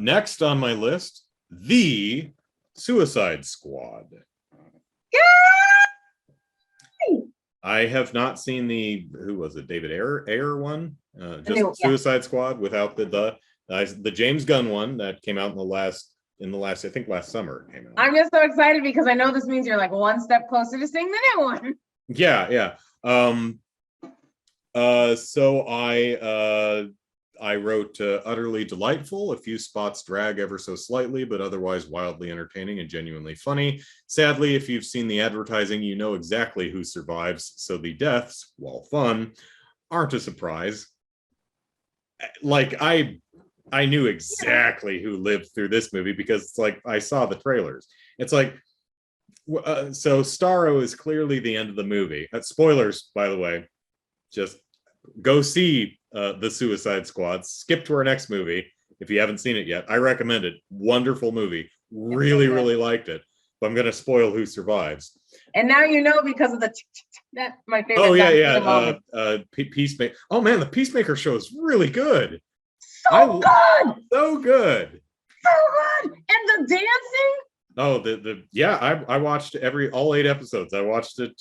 Next on my list, The Suicide Squad. Yay! I have not seen who was it, David Ayer one? New, Suicide Squad without the James Gunn one that came out in the last, I think last summer it came out. I'm just so excited because I know this means you're like one step closer to seeing the new one. Yeah. So I wrote utterly delightful, a few spots drag ever so slightly, but otherwise wildly entertaining and genuinely funny. Sadly, if you've seen the advertising, you know exactly who survives, so the deaths, while fun, aren't a surprise. Like, I knew exactly who lived through this movie because it's like I saw the trailers. It's like, so Starro is clearly the end of the movie. Spoilers, by the way. Just go see The Suicide Squad. Skip to our next movie if you haven't seen it yet. I recommend it. Wonderful movie. Really liked it. But I'm going to spoil who survives. And now you know because of that's my favorite. Oh yeah. Peacemaker. Oh man, the Peacemaker show is really good. So good. And the dancing. Oh, I watched all 8 episodes. I watched it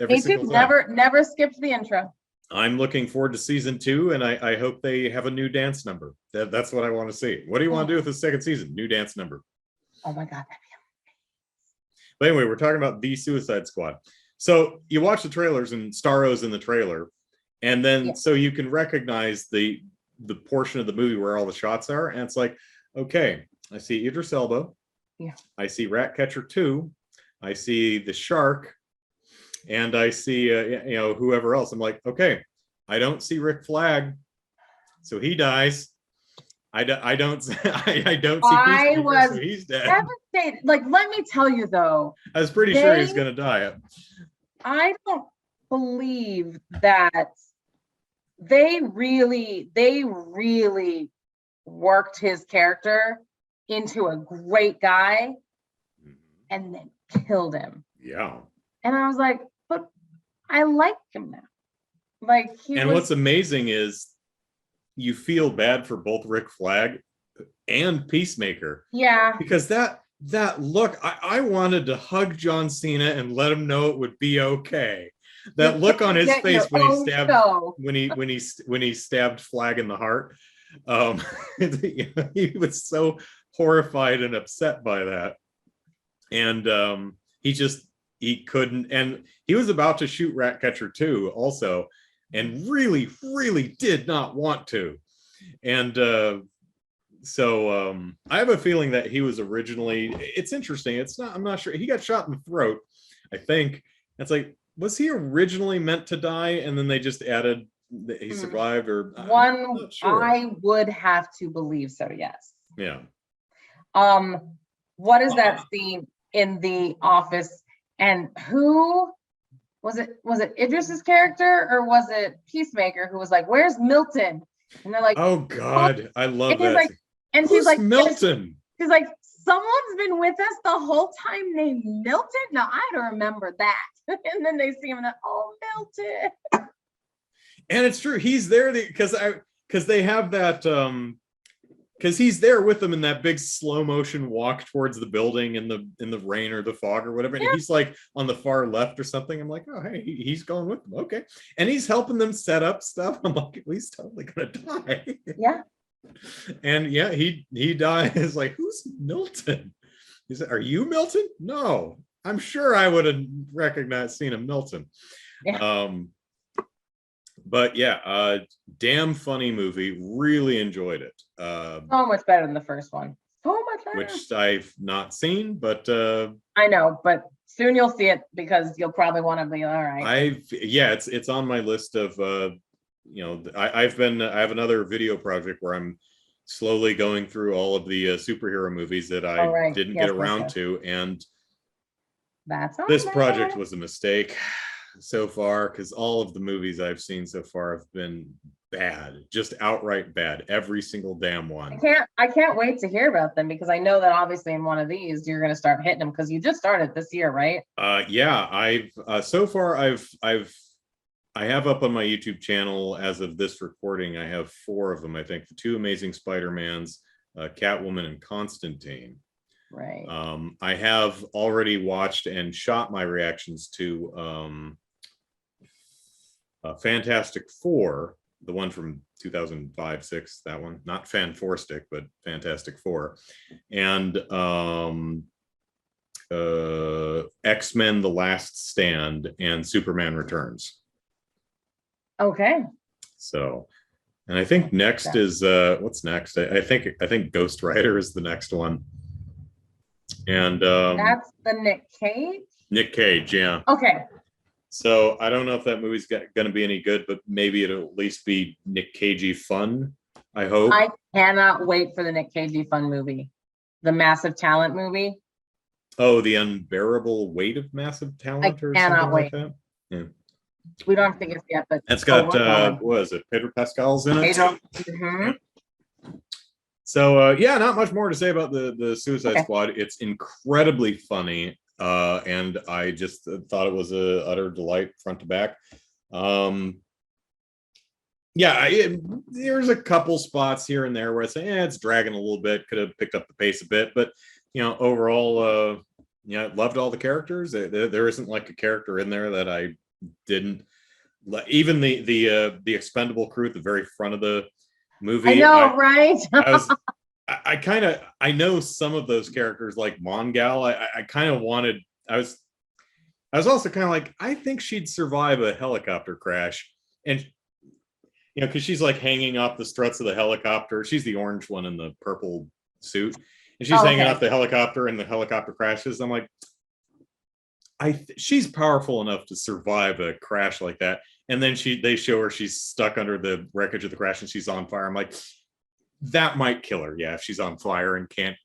every single time. Never skipped the intro. I'm looking forward to season 2, and I hope they have a new dance number. That's what I want to see. What do you want to do with the second season? New dance number. Oh my God. But anyway, we're talking about The Suicide Squad. So you watch the trailers, and Starro's in the trailer, and then so you can recognize the portion of the movie where all the shots are, and it's like, okay, I see Idris Elba. Yeah. I see Ratcatcher 2. I see the shark. And I see, whoever else. I'm like, okay, I don't see Rick Flag, so he dies. I don't see Peacemaker, so he's dead. Devastated. Like, let me tell you though, I was pretty sure he's gonna die. I don't believe that they really worked his character into a great guy and then killed him. Yeah. And I was like, but I like him now. Like what's amazing is you feel bad for both Rick Flag and Peacemaker. Yeah. Because that look, I wanted to hug John Cena and let him know it would be okay. That look on his face when he stabbed Flag in the heart. He was so horrified and upset by that. And he couldn't, and he was about to shoot Ratcatcher 2 also, and really did not want to. And so I have a feeling that he was originally, it's interesting, I'm not sure, he got shot in the throat, I think. It's like, was he originally meant to die and then they just added that he survived? Or sure. I would have to believe so, yes. Yeah. What is that scene in the office? And who was it? Was it Idris's character or was it Peacemaker who was like, "Where's Milton?" And they're like, "Oh God, I love that." Like, and she's like, "Milton." She's like, "Someone's been with us the whole time named Milton." Now I don't remember that. And then they see him and oh, Milton. And it's true, he's there because they have that. Because he's there with them in that big slow motion walk towards the building in the rain or the fog or whatever. And he's like on the far left or something. I'm like, oh, hey, he's going with them. Okay. And he's helping them set up stuff. I'm like, he's totally going to die. Yeah. And yeah, he dies. Like, who's Milton? He said, are you Milton? No, I'm sure I would have seen a Milton. Yeah. But yeah, damn funny movie. Really enjoyed it. So much better than the first one. So much better. Which I've not seen, but I know, but soon you'll see it because you'll probably want to be all right. It's on my list of I have another video project where I'm slowly going through all of the superhero movies that I didn't get around to, and this project was a mistake so far because all of the movies I've seen so far have been bad, just outright bad, every single damn one. I can't wait to hear about them because I know that obviously in one of these you're going to start hitting them because you just started this year, right? Yeah, I've so far I have up on my YouTube channel as of this recording, I have 4 of them. I think the 2 Amazing Spider-Mans, Catwoman and Constantine. Right. I have already watched and shot my reactions to Fantastic Four, the one from 2005-6, that one, not Fan Four Stick, but Fantastic Four, and X-Men: The Last Stand and Superman Returns. Okay. So, and I think next is what's next? I think Ghost Rider is the next one. And that's the Nick Cage? Nick Cage, yeah. Okay. So I don't know if that movie's going to be any good, but maybe it'll at least be Nick Cagey fun, I hope. I cannot wait for the Nick Cagey fun movie. The Massive Talent movie. Oh, The Unbearable Weight of Massive Talent or something like that? Yeah. We don't have to guess yet, but it's got what is it? Pedro Pascal's in it. Mm-hmm. So yeah, not much more to say about the Suicide Squad. It's incredibly funny, and I just thought it was a utter delight front to back. There's a couple spots here and there where I say, it's dragging a little bit. Could have picked up the pace a bit, but overall, loved all the characters. There isn't like a character in there that I didn't. Even the expendable crew at the very front of the movie. I know, right? I know some of those characters like Mongal. I kind of wanted. I was also kind of like, I think she'd survive a helicopter crash, and because she's like hanging off the struts of the helicopter. She's the orange one in the purple suit, and she's hanging off the helicopter, and the helicopter crashes. I'm like, she's powerful enough to survive a crash like that. And then they show her she's stuck under the wreckage of the crash and she's on fire. I'm like, that might kill her. Yeah, if she's on fire and can't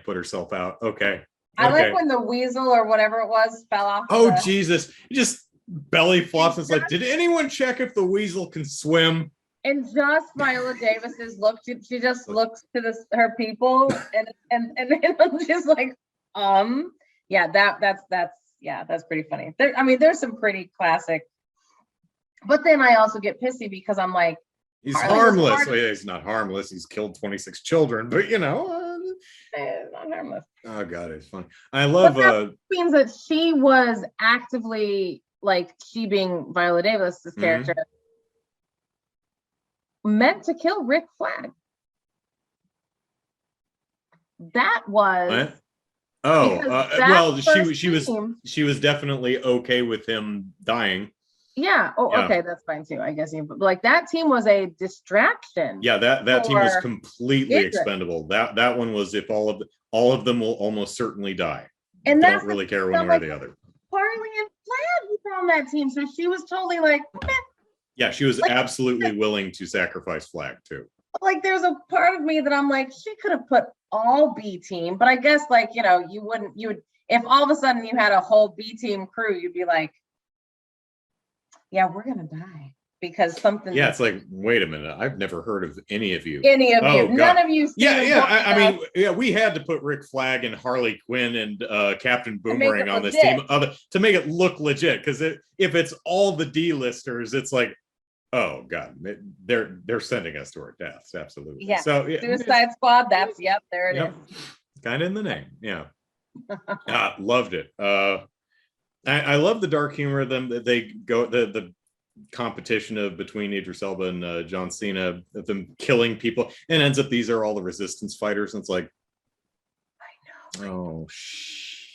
put herself out. Okay. I like when the weasel or whatever it was fell off. Oh Jesus! It just belly flops. It's like, did anyone check if the weasel can swim? And just Viola Davis's look, she just looks to her people and she's like, yeah, that's pretty funny. There's some pretty classic. But then I also get pissy because I'm like, he's harmless. Well, yeah, he's not harmless. He's killed 26 children, but not harmless. Oh God, it's funny. I love. That means that she was actively, like, she being Viola Davis's character, meant to kill Rick Flag. That was. What? Oh, she was definitely okay with him dying. Yeah. Oh, yeah. Okay, that's fine too. I guess like that team was a distraction. Yeah, that team was completely expendable. That one was, if all of them will almost certainly die. And don't really care one way or the other. Harley and Flag were on that team, so she was totally like. Yeah, she was absolutely willing to sacrifice Flag too. Like, there's a part of me that I'm like, she could have put all B team, but I guess you would if all of a sudden you had a whole B team crew, you'd be like, yeah, we're gonna die because something. Yeah, it's like, wait a minute, I've never heard of any of you. None of you. Yeah. We had to put Rick Flag and Harley Quinn and Captain Boomerang on this team to make it look legit. Because if it's all the D-listers, it's like, oh God, they're sending us to our deaths. Absolutely. Yeah. So Suicide Squad. There it is. Kind of in the name. Yeah. Loved it. I love the dark humor of them. They go the competition between Idris Elba and John Cena, of them killing people, and ends up these are all the resistance fighters, and it's like, I know.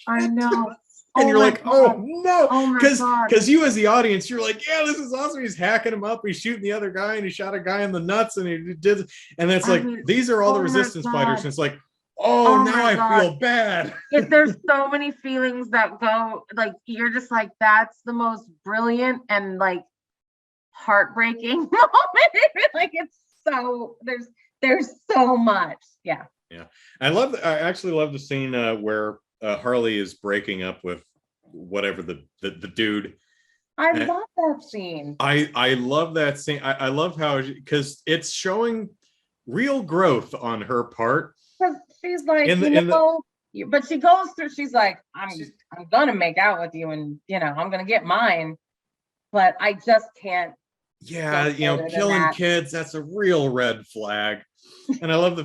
I know. And you're like, God. Oh no, because you as the audience, you're like, yeah, this is awesome. He's hacking him up. He's shooting the other guy, and he shot a guy in the nuts, and he did. And then it's like, these are all the resistance fighters, and it's like, now I feel bad. There's so many feelings that go, like, you're just like, that's the most brilliant and like heartbreaking moment. Like, it's so there's so much. Yeah. I actually love the scene where Harley is breaking up with whatever the dude. I love that scene. I love that scene. I love how, because it's showing real growth on her part. Because she's like, but she goes through, she's like, I'm gonna make out with you, and I'm gonna get mine, but I just can't. Yeah, killing kids, that's a real red flag. And I love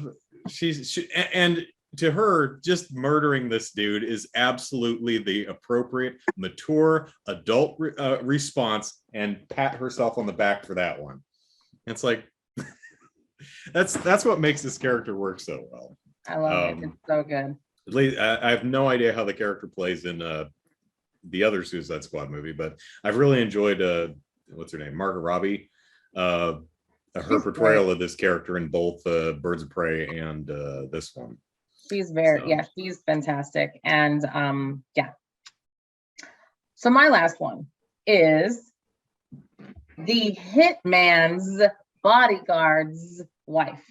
And to her, just murdering this dude is absolutely the appropriate, mature, adult response, and pat herself on the back for that one. It's like that's what makes this character work so well. I love it. It's so good. At least I have no idea how the character plays in the other Suicide Squad movie, but I've really enjoyed what's her name, Margot Robbie, her portrayal of this character in both Birds of Prey and this one. She's she's fantastic. And yeah. So my last one is the Hitman's Bodyguard's wife,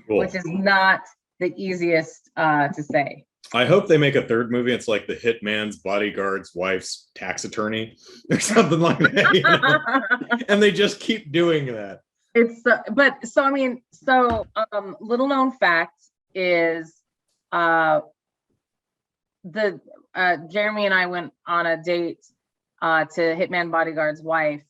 cool. Which is not the easiest to say. I hope they make a third movie. It's like the Hitman's Bodyguard's wife's tax attorney or something like that, you know? And they just keep doing that. It's little known fact is Jeremy and I went on a date to Hitman Bodyguard's wife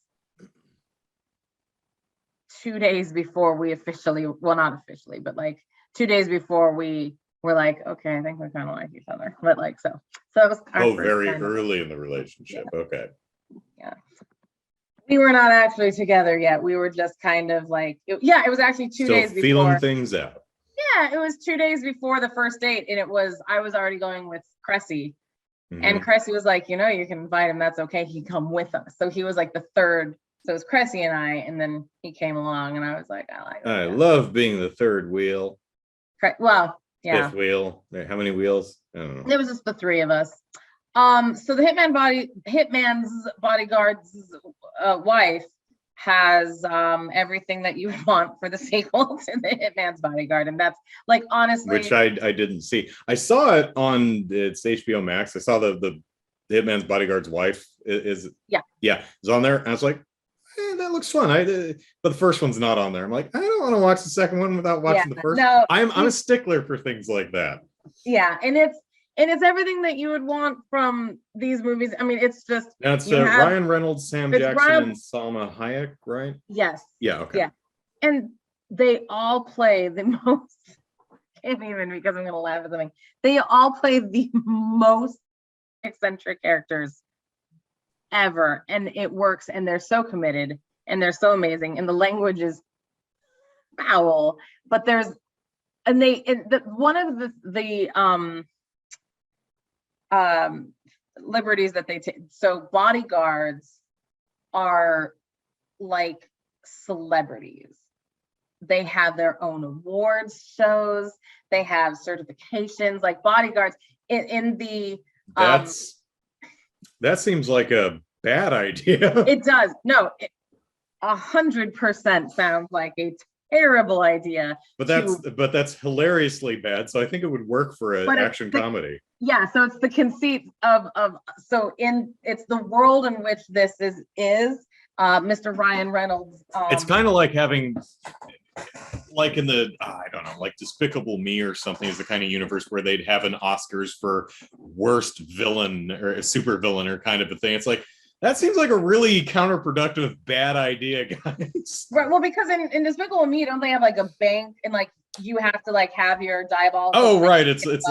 2 days before we officially, well, not officially, but like 2 days before we were like, okay, I think we kind of like each other. But like, so it was very early in the relationship. Yeah. Okay. Yeah. We were not actually together yet. We were just kind of like, it was actually 2 days before. Feeling things out. Yeah, it was 2 days before the first date. And I was already going with Cressy. Mm-hmm. And Cressy was like, you can invite him. That's okay. He come with us. So he was like the third. So it was Cressy and I, and then he came along and I was like, I love being the third wheel. Well, yeah. Fifth wheel. How many wheels? I don't know. It was just the three of us. So the Hitman's Bodyguard's wife has everything that you would want for the sequel to the Hitman's Bodyguard, and that's like honestly, which I didn't see. I saw it on it's HBO Max. I saw the Hitman's Bodyguard's wife is on there, and I was like, that looks fun. But the first one's not on there. I'm like, I don't want to watch the second one without watching the first. No, I'm a stickler for things like that. Yeah, and it's everything that you would want from these movies. I mean, it's just that's Ryan Reynolds, Sam Jackson, and Salma Hayek, right? Yes. Yeah. Okay. Yeah, and they all play the most. Can't even because I'm gonna laugh at something. They all play the most eccentric characters ever, and it works. And they're so committed, and they're so amazing, and the language is foul. But one of the liberties that they take. So bodyguards are like celebrities. They have their own awards shows. They have certifications. Like bodyguards in the that seems like a bad idea. It does. No, 100% sounds like a terrible idea. But that's hilariously bad. So I think it would work for an action comedy. Yeah, so it's the conceit of it's the world in which this is Mr. Ryan Reynolds. It's kind of like having, like in the I don't know, like Despicable Me or something is the kind of universe where they'd have an Oscars for worst villain or a super villain or kind of a thing. It's like that seems like a really counterproductive bad idea, guys. Right. Well, because in Despicable Me, don't they have like a bank and like you have to like have your diabolical. Oh, right. It's like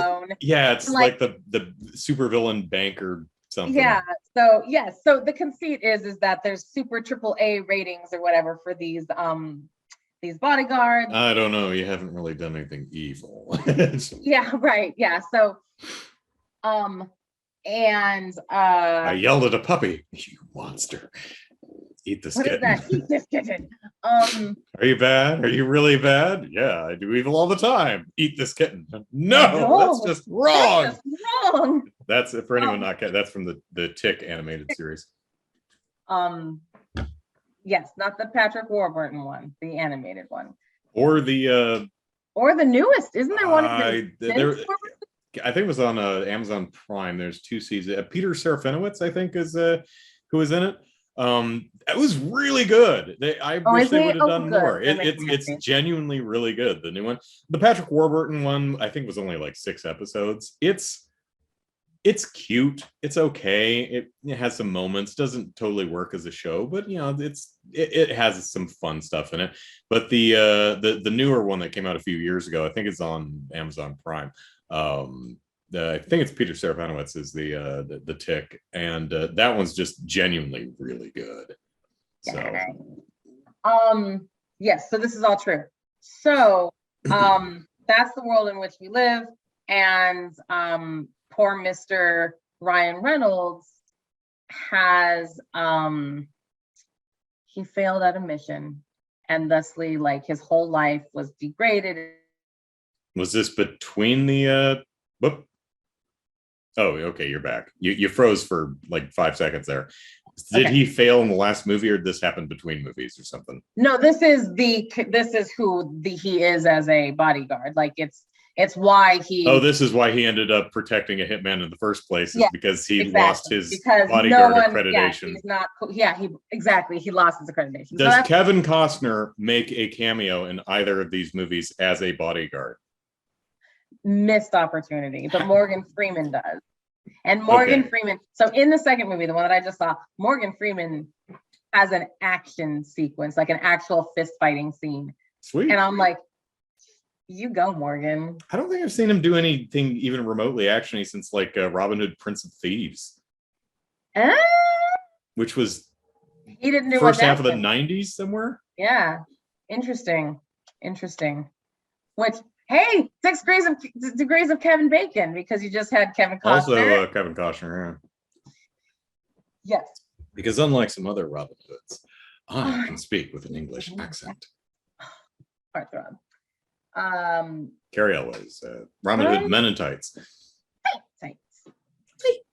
the super villain bank or something. Yeah. So yes. So the conceit is that there's super AAA ratings or whatever for these bodyguards. I don't know. You haven't really done anything evil. Yeah. Right. Yeah. So, and I yelled at a puppy. You monster. Eat this kitten. What is that? Eat this kitten. Are you bad? Are you really bad? Yeah, I do evil all the time. Eat this kitten. No, that's just wrong. That's just wrong. That's for anyone not getting. That's from the Tick animated series. Yes, not the Patrick Warburton one, the animated one. Or the newest. Isn't there one? I think it was on Amazon Prime. There's 2 seasons. Peter Serafinowicz, I think, is who was in it. It was really good. I wish they would have done more. It's genuinely really good. The new one, the Patrick Warburton one, I think was only like 6 episodes. It's it's cute. It's okay. It has some moments. Doesn't totally work as a show, but you know, it has some fun stuff in it. But the newer one that came out a few years ago, I think it's on Amazon Prime. I think it's Peter Serafinowicz is the Tick, and that one's just genuinely really good. So, yes. So this is all true. So, that's the world in which we live, and poor Mr. Ryan Reynolds has he failed at a mission, and thusly, like, his whole life was degraded. Was this between the whoop? Oh, okay, you're back. You froze for like 5 seconds there. Did he fail in the last movie, or did this happen between movies or something? No, this is who he is as a bodyguard. Like, it's why he. Oh, this is why he ended up protecting a hitman in the first place, is because he lost his bodyguard accreditation. He's not. Yeah, he lost his accreditation. Does Kevin Costner make a cameo in either of these movies as a bodyguard? Missed opportunity, but Morgan Freeman does. And Morgan Freeman, so in the second movie, the one that I just saw, Morgan Freeman has an action sequence, like an actual fist fighting scene. Sweet. And I'm like, you go, Morgan. I don't think I've seen him do anything even remotely actiony since like Robin Hood, Prince of Thieves, which was he didn't do first half of the 90s somewhere. Yeah, interesting. Which, hey, 6 degrees of Kevin Bacon, because you just had Kevin Costner. Also Kevin Costner, yeah. Yes. Because unlike some other Robin Hoods, I can speak with an English accent. Heartthrob. Carrie Elwes, Robin Hood, Men in Tights.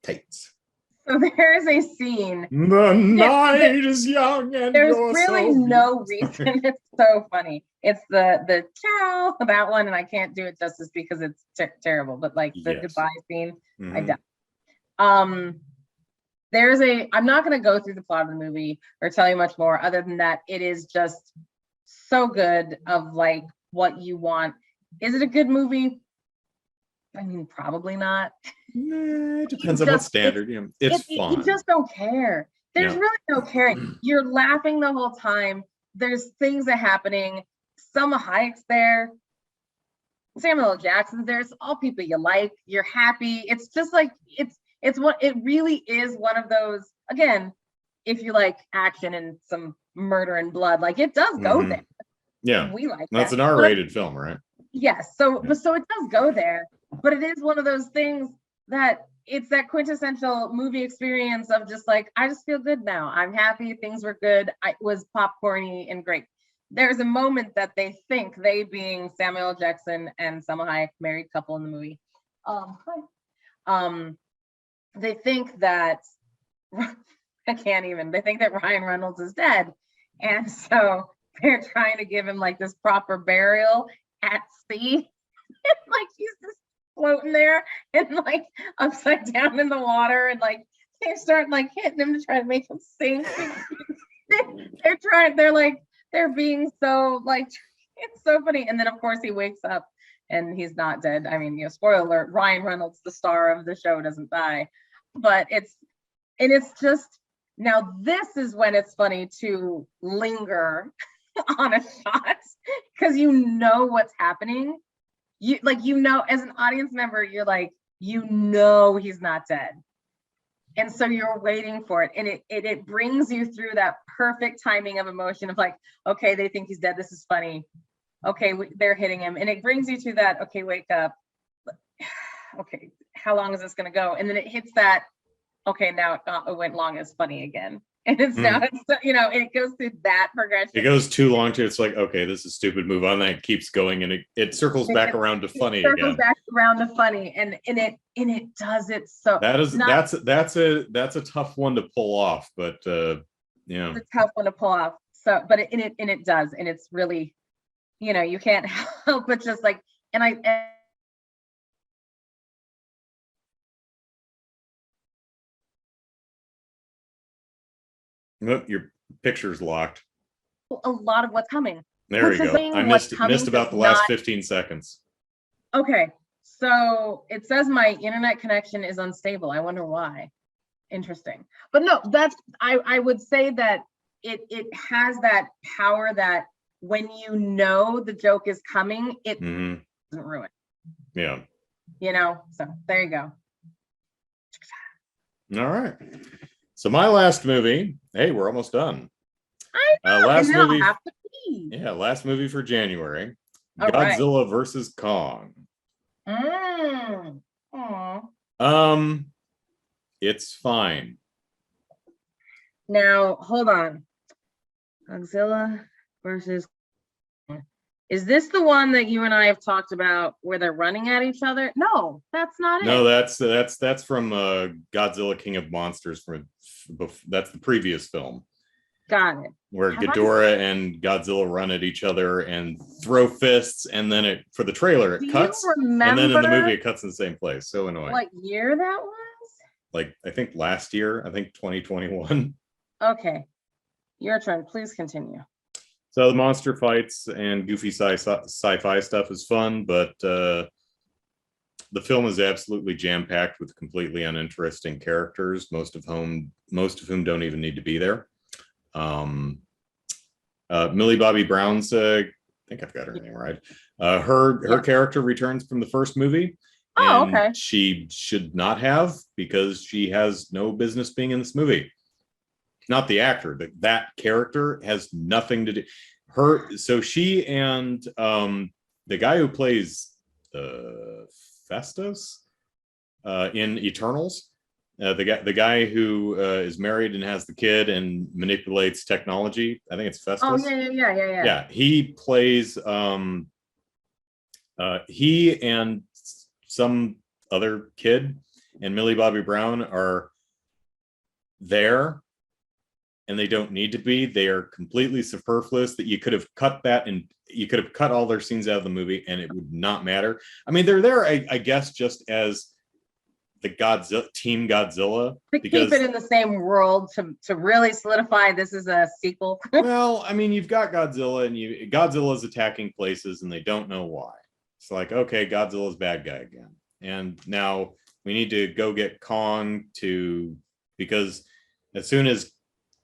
Tights. So there's a scene. The night is young and there's really so no reason. It's so funny. It's the ciao, that one, and I can't do it justice because it's terrible. But like the goodbye scene, I don't. I'm not going to go through the plot of the movie or tell you much more, other than that it is just so good of like what you want. Is it a good movie? I mean, probably not. It depends on what standard. It's fun. You just don't care. There's really no caring. You're laughing the whole time. There's things that are happening. Salma Hayek's there. Samuel L. Jackson's there. It's all people you like. You're happy. It's just like it really is one of those. Again, if you like action and some murder and blood, like it does go there. Yeah, we like that's an R-rated film, right? Yes. So it does go there, but it is one of those things that it's that quintessential movie experience of just like, I just feel good now. I'm happy. Things were good. It was popcorny and great. There's a moment that they think, they being Samuel L. Jackson and Salma Hayek, married couple in the movie. They think that they think that Ryan Reynolds is dead. And so they're trying to give him like this proper burial at sea. Like he's just floating there and like upside down in the water, and like they start like hitting him to try to make him sink. They're being so like, it's so funny. And then of course he wakes up and he's not dead. I mean, spoiler alert, Ryan Reynolds, the star of the show, doesn't die. But it's just, now this is when it's funny to linger on a shot, because you know what's happening. You as an audience member, you're like, he's not dead. And so you're waiting for it. And it brings you through that perfect timing of emotion of like, okay, they think he's dead. This is funny. Okay, they're hitting him. And it brings you to that, okay, wake up. Okay, how long is this going to go? And then it hits that, okay, now it went long as funny again. And it's now, it goes through that progression. It goes too long to, it's like, okay, this is stupid, move on. Then it keeps going, and it circles back around to funny again. It circles back around to funny, and it does it so. That's a tough one to pull off, but it's a tough one to pull off. So, but it does, and it's really, you can't help but just like, Nope, your picture's locked. A lot of what's coming. There you go. I missed about the last 15 seconds. Okay, So it says my internet connection is unstable. I wonder why. Interesting. But no, I would say that it has that power that when you know the joke is coming, it doesn't ruin. Yeah. So there you go. All right. So my last movie, hey, we're almost done. I know, last movie. Have to be. Yeah, last movie for January. All Godzilla versus Kong. It's fine. Now, hold on. Godzilla versus. Is this the one that you and I have talked about where they're running at each other? No, that's not it. No, that's from Godzilla King of Monsters. That's the previous film. Got it. Where Ghidorah and Godzilla run at each other and throw fists, and then for the trailer it cuts, and then in the movie it cuts in the same place. So annoying. What year that was? Like I think last year. I think 2021. Okay, your turn. Please continue. So the monster fights and goofy sci-fi stuff is fun, but the film is absolutely jam-packed with completely uninteresting characters, most of whom don't even need to be there. Millie Bobby Brown's, I think I've got her name right. Her character returns from the first movie. Oh, okay. She should not have, because she has no business being in this movie. Not the actor, but that character has nothing to do. So she and the guy who plays Festus in Eternals, the guy who is married and has the kid and manipulates technology. I think it's Festus. Oh yeah. Yeah, he plays he and some other kid and Millie Bobby Brown are there, and they don't need to be. They are completely superfluous. That you could have cut that, and you could have cut all their scenes out of the movie and it would not matter. I mean, they're there, I guess, just as the Team Godzilla. To keep it in the same world, to really solidify this is a sequel. Well, I mean, you've got Godzilla, and Godzilla's attacking places and they don't know why. It's like, okay, Godzilla's bad guy again. And now we need to go get Kong because as soon as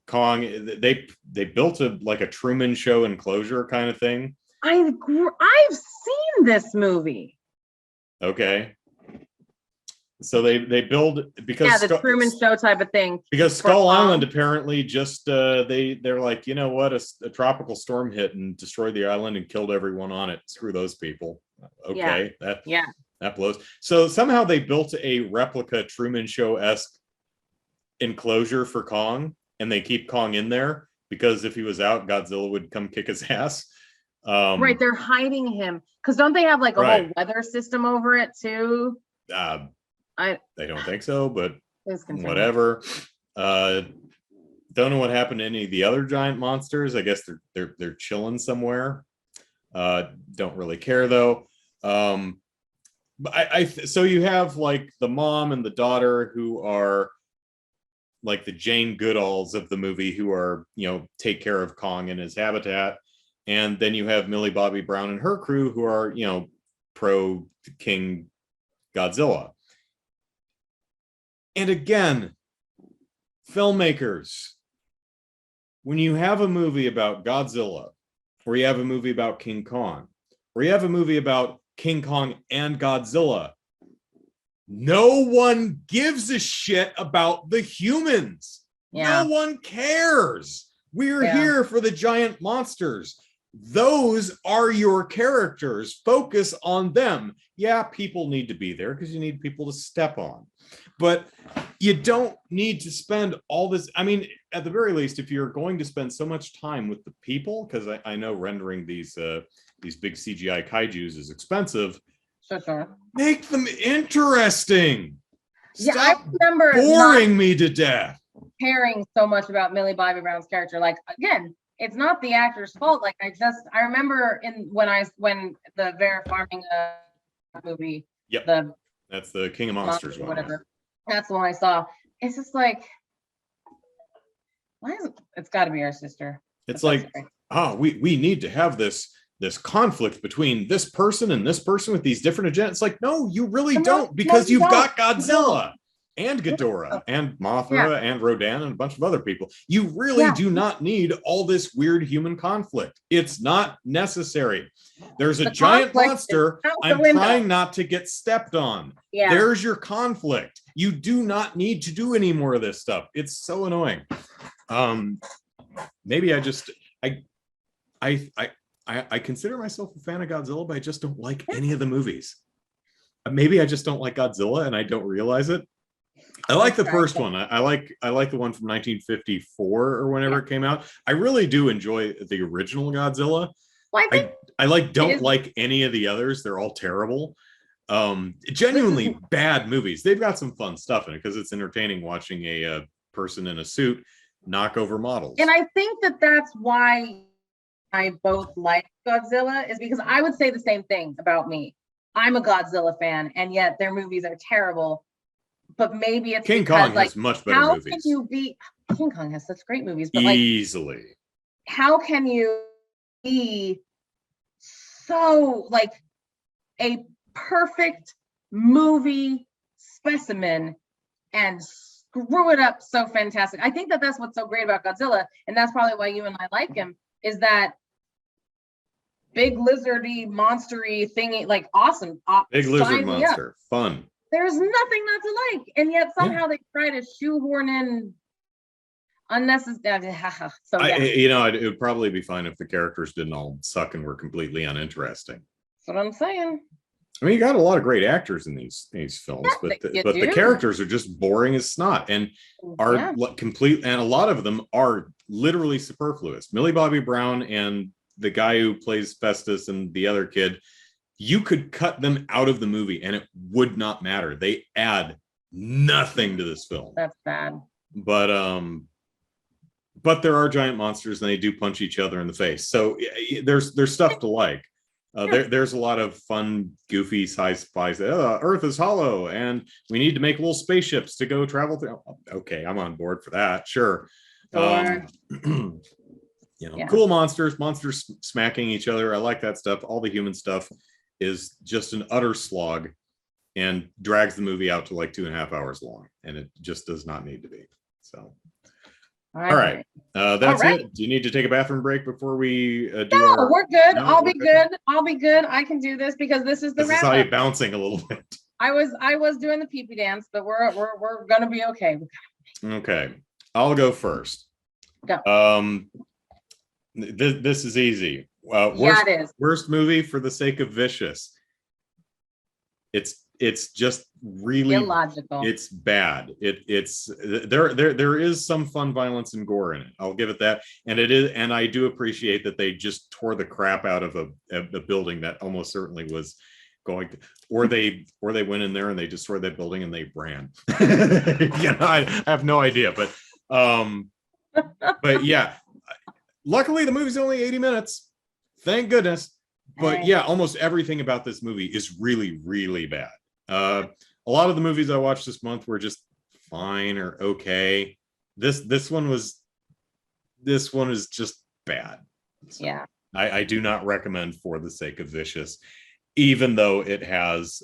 Kong, they built a Truman Show enclosure kind of thing. I've seen this movie. Okay. So they build, because the Truman Show type of thing. Because Skull Island apparently just they're like, you know what, a tropical storm hit and destroyed the island and killed everyone on it. Screw those people. Okay, that blows. So somehow they built a replica Truman Show-esque enclosure for Kong, and they keep Kong in there because if he was out, Godzilla would come kick his ass. Right, they're hiding him because don't they have like a whole weather system over it too? I don't think so, but whatever. Don't know what happened to any of the other giant monsters. I guess they're chilling somewhere. Don't really care though. But so you have like the mom and the daughter who are like the Jane Goodalls of the movie, who are, take care of Kong in his habitat. And then you have Millie Bobby Brown and her crew who are, pro King Godzilla. And again, filmmakers, when you have a movie about Godzilla, or you have a movie about King Kong, or you have a movie about King Kong and Godzilla, no one gives a shit about the humans. No one cares. We're here for the giant monsters. Those are your characters. Focus on them. Yeah, people need to be there because you need people to step on. But you don't need to spend all this. I mean, at the very least, if you're going to spend so much time with the people, because I know rendering these big CGI kaijus is expensive. Sure. Make them interesting. Yeah, Stop I remember boring me to death. Caring so much about Millie Bobby Brown's character. Like, again, it's not the actor's fault. Like, I remember when the Vera Farming movie. Yep. That's the King of Monsters one. Whatever. That's the one I saw. It's just like, why is it? It's got to be our sister. It's like, we need to have this this conflict between this person and this person with these different agendas. It's like, no, you really No, don't, because you you've don't. got Godzilla and Ghidorah and Mothra and Rodan and a bunch of other people. You really do not need all this weird human conflict. It's not necessary. There's a giant monster. I'm trying not to get stepped on. There's your conflict. You do not need to do any more of this stuff. It's so annoying. Maybe I consider myself a fan of Godzilla, but I just don't like any of the movies. Maybe I just don't like Godzilla and I don't realize it. I like the first one. I like the one from 1954 or whenever it came out. I really do enjoy the original Godzilla. Well, I don't like any of the others. They're all terrible. Genuinely bad movies. They've got some fun stuff in it because it's entertaining watching a person in a suit knock over models. And I think that's why I both like Godzilla, is because I would say the same thing about me. I'm a Godzilla fan, and yet their movies are terrible. But maybe it's King Kong has much better movies. How can you be? King Kong has such great movies, but easily. How can you be so like a perfect movie specimen and screw it up so fantastic? I think that's what's so great about Godzilla, and that's probably why you and I like him, is that big lizardy, monstery thingy, like awesome. Big lizard monster, fun. There's nothing not to like, and yet somehow they try to shoehorn in unnecessary. So it would probably be fine if the characters didn't all suck and were completely uninteresting. That's what I'm saying. I mean, you got a lot of great actors in these films, but the characters are just boring as snot and are complete, and a lot of them are literally superfluous. Millie Bobby Brown and the guy who plays Festus and the other kid, you could cut them out of the movie and it would not matter. They add nothing to this film. That's bad. But there are giant monsters and they do punch each other in the face. So there's stuff to like. There's a lot of fun, goofy sci-fi. Earth is hollow and we need to make little spaceships to go travel through. Okay, I'm on board for that. Sure. Cool monsters smacking each other. I like that stuff. All the human stuff is just an utter slog and drags the movie out to like 2.5 hours long, and it just does not need to be. So all right. That's it. Do you need to take a bathroom break before we do we're good. I'll be good. I can do this because this is the wrap up. This is how you're bouncing a little bit. I was doing the pee-pee dance, but we're gonna be okay. Okay, I'll go first. Go. This is easy. It is. Worst movie for the sake of vicious. It's just really illogical. It's bad. There is some fun violence and gore in it. I'll give it that. And I do appreciate that they just tore the crap out of a building that almost certainly was going to, or they went in there and they destroyed that building and they ran. I have no idea, but yeah. Luckily, the movie's only 80 minutes. Thank goodness. But yeah, almost everything about this movie is really, really bad. A lot of the movies I watched this month were just fine or okay. This one is just bad. So yeah. I do not recommend For the Sake of Vicious, even though it has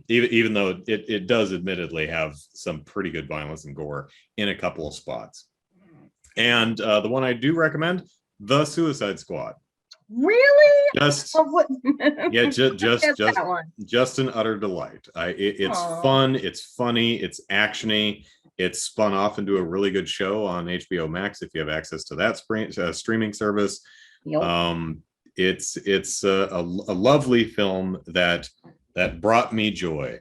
even though it does admittedly have some pretty good violence and gore in a couple of spots. And the one I do recommend, The Suicide Squad. Really? Just an utter delight. It's fun, it's funny, it's actiony. It's spun off into a really good show on HBO Max if you have access to that streaming service. Yep. It's a lovely film that brought me joy.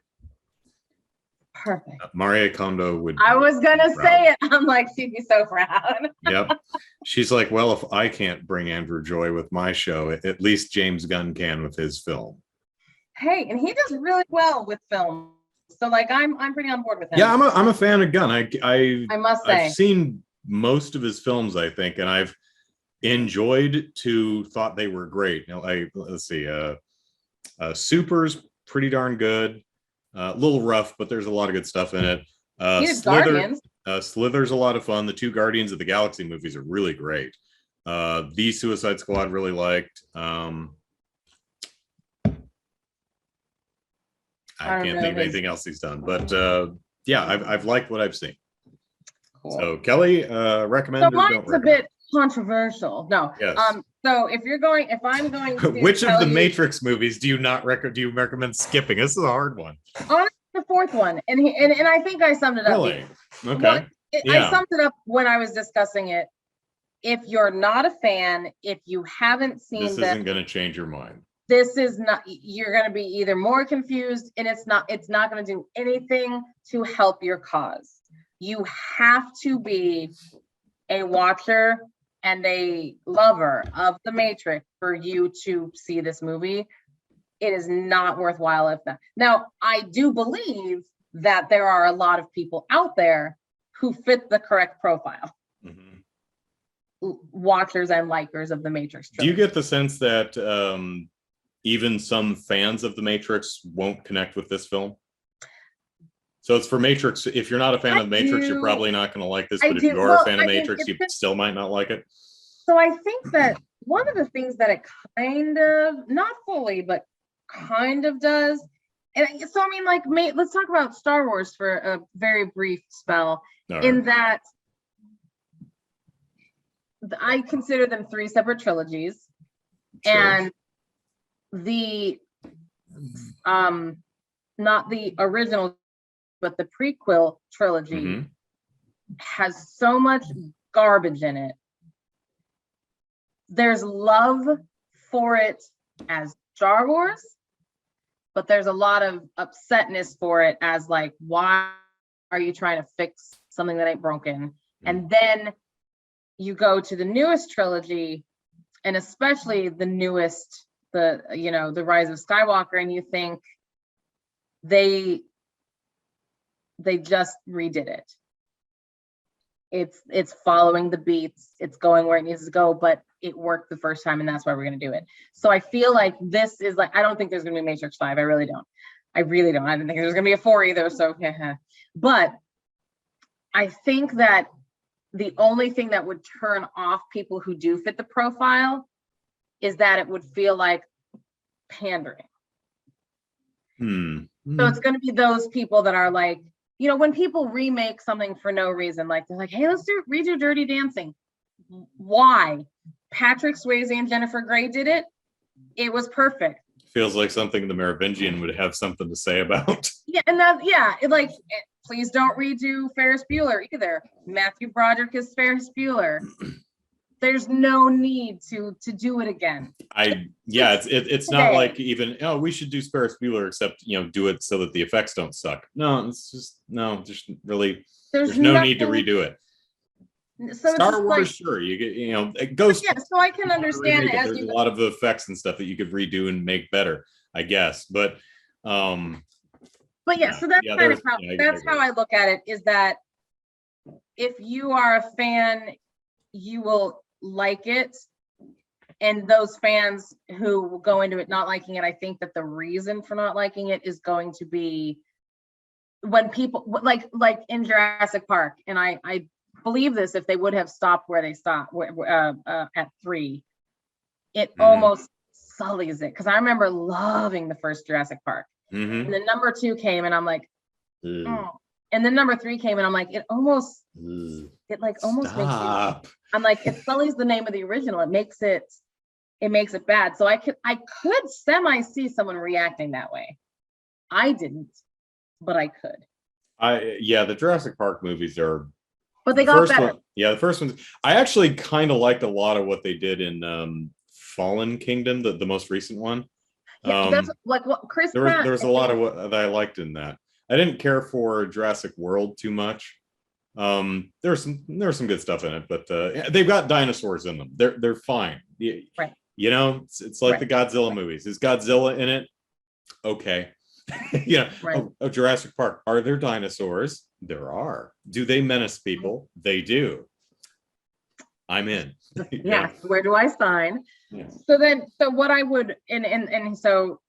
Perfect. Maria Kondo would. I was gonna say it. I'm like, she'd be so proud. Yep. She's like, well, if I can't bring Andrew joy with my show, at least James Gunn can with his film. Hey, and he does really well with film. So like, I'm pretty on board with him. Yeah, I'm a fan of Gunn. I must say, I've seen most of his films, I think, and I've enjoyed to thought they were great. Let's see, Super's pretty darn good. A little rough, but there's a lot of good stuff in it. Slither's a lot of fun. The two Guardians of the Galaxy movies are really great. The Suicide Squad really liked. I can't think of anything else he's done, but yeah, I've liked what I've seen. Cool. So Kelly, recommend. So mine's a bit controversial. No. Yes. So if I'm going to which of the Matrix movies do you recommend skipping? This is a hard one. Honestly, the fourth one, and I think I summed it up. Really? Okay. I summed it up when I was discussing it. If you're not a fan, if you haven't seen this isn't going to change your mind. This is not, you're going to be either more confused, and it's not going to do anything to help your cause. You have to be a watcher and a lover of the Matrix for you to see this movie. It is not worthwhile if that. Now, I do believe that there are a lot of people out there who fit the correct profile. Watchers and likers of the Matrix trilogy. Do you get the sense that even some fans of the Matrix won't connect with this film? So it's for Matrix. If you're not a fan of Matrix, you're probably not going to like this. But if you are a fan of Matrix, you still might not like it. So I think that one of the things that it kind of, not fully, but kind of does. And so, I mean, like, let's talk about Star Wars for a very brief spell. Right. In that I consider them three separate trilogies. Sure. And the not the original, but the prequel trilogy has so much garbage in it. There's love for it as Star Wars, but there's a lot of upsetness for it as like, why are you trying to fix something that ain't broken? And then you go to the newest trilogy, and especially the newest, the Rise of Skywalker, and you think they just redid it. It's following the beats, it's going where it needs to go, but it worked the first time, and that's why we're going to do it. So I feel like this is like, I don't think there's going to be Matrix 5. I really don't. I don't think there's going to be a 4 either. So, but I think that the only thing that would turn off people who do fit the profile is that it would feel like pandering. So it's going to be those people that are like, when people remake something for no reason, like they're like, hey, let's redo Dirty Dancing. Why? Patrick Swayze and Jennifer Grey did it. It was perfect. Feels like something the Merovingian would have something to say about. Yeah, and please don't redo Ferris Bueller either. Matthew Broderick is Ferris Bueller. There's no need to do it again. It's not like even, we should do Ferris Bueller, except do it so that the effects don't suck. No, it's just just really there's no need to redo it. So Star Wars, sure, you get Ghost. Yeah, so I can understand it. There's a lot of effects and stuff that you could redo and make better, I guess. But so that's kind of how I look at it, is that if you are a fan, you will like it. And those fans who will go into it not liking it, I think that the reason for not liking it is going to be when people like in Jurassic Park, and I believe this, if they would have stopped where they stopped at 3, it almost sullies it, because I remember loving the first Jurassic Park. And then number 2 came and I'm like, oh. And then number 3 came and I'm like, it almost makes it, I'm like, it sullies the name of the original. It makes it bad. So I could semi see someone reacting that way. I didn't, but I could. The Jurassic Park movies are, but they got better. The first one, I actually kind of liked a lot of what they did in Fallen Kingdom, the most recent one. Yeah, that's like what Chris Pratt. There was a lot of what that I liked in that. I didn't care for Jurassic World too much. There's some good stuff in it, but they've got dinosaurs in them. They're fine. Right. It's like the Godzilla movies. Is Godzilla in it? Okay. Right. Jurassic Park. Are there dinosaurs? There are. Do they menace people? They do. I'm in. Yeah. Where do I sign? Yeah. So what I would, and so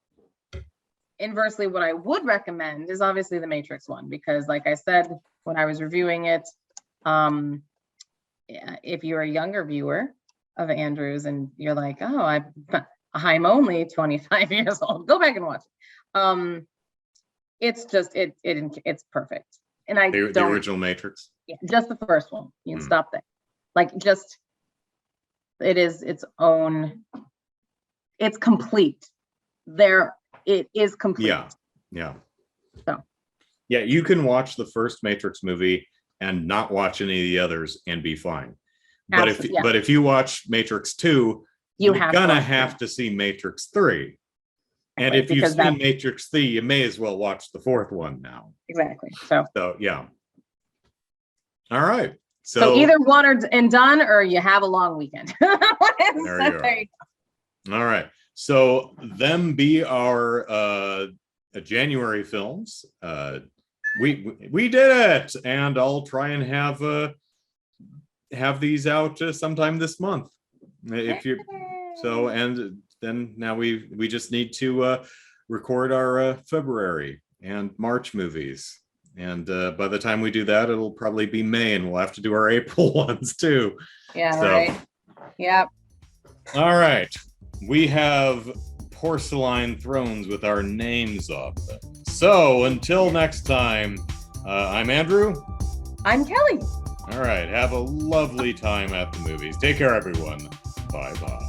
inversely, what I would recommend is obviously the Matrix one, because like I said, when I was reviewing it, if you're a younger viewer, Andrews, and you're like, oh, I'm only 25 years old. Go back and watch it. It's just it's perfect. And I the don't original Matrix. yeah, just the first one. You can stop there. Like just it is its own. It's complete. It is complete. Yeah. So. Yeah, you can watch the first Matrix movie and not watch any of the others and be fine. But if you watch Matrix 2, you're gonna have to see Matrix 3. And if you've seen Matrix 3, you may as well watch the fourth one now. Exactly. So yeah. All right. So either one and done, or you have a long weekend. There you go. All right. So them be our January films. We did it, and I'll try and have these out sometime this month. If you so, and then now we just need to record our February and March movies. And by the time we do that, it'll probably be May, and we'll have to do our April ones too. Yeah, right. Yep. All right. We have porcelain thrones with our names on them. So until next time, I'm Andrew. I'm Keleigh. All right. Have a lovely time at the movies. Take care, everyone. Bye-bye.